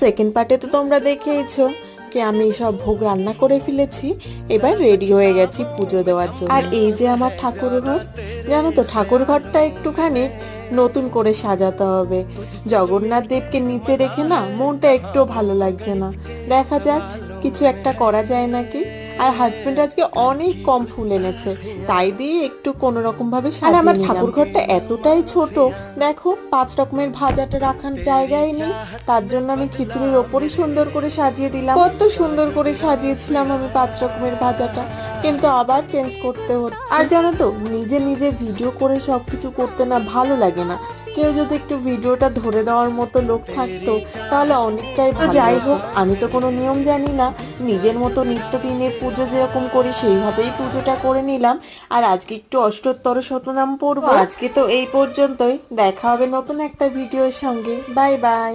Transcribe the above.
Second পার্টে তো তোমরা দেখেইছো কি আমি সব ভোগ রান্না করে ফেলেছি। এবার রেডি হয়ে গেছি পুজো দেওয়ার জন্য। আর এই যে আমার ঠাকুর ঘর, জানো তো ঠাকুর ঘরটা একটুখানি নতুন করে সাজাতে হবে। জগন্নাথ দেবকে নিচে রেখে না মনটা একটু ভালো লাগছে না। দেখা যাক কিছু একটা করা যায় নাকি। আর হাজবেন্ড আজকে অনেক কম ফুল এনেছে, তাই দিয়ে একটু কোনো রকম ভাবে সাজিয়ে নিলাম। আমার ঠাকুর ঘরটা এতটাই ছোট, দেখো 5 রকমের ভাজাটা রাখার জায়গায় নেই। তার জন্য আমি খিচুড়ির ওপরই সুন্দর করে সাজিয়ে দিলাম। কত সুন্দর করে সাজিয়েছিলাম আমি 5 রকমের ভাজাটা, কিন্তু আবার চেঞ্জ করতে হচ্ছে। আর জানো তো নিজে নিজে ভিডিও করে সবকিছু করতে না ভালো লাগে না। কেউ যদি একটু ভিডিওটা ধরে দেওয়ার মতো লোক থাকতো তাহলে অনেকটাই ভালো। যাই হোক, আমি তো কোনো নিয়ম জানি না, নিজের মতো নিত্যদিনের পুজো যেরকম করি সেইভাবেই পুজোটা করে নিলাম। আর আজকে একটু অষ্টোত্তর শতনাম পড়বো। আজকে তো এই পর্যন্তই, দেখা হবে নতুন একটা ভিডিওর সঙ্গে। Bye bye.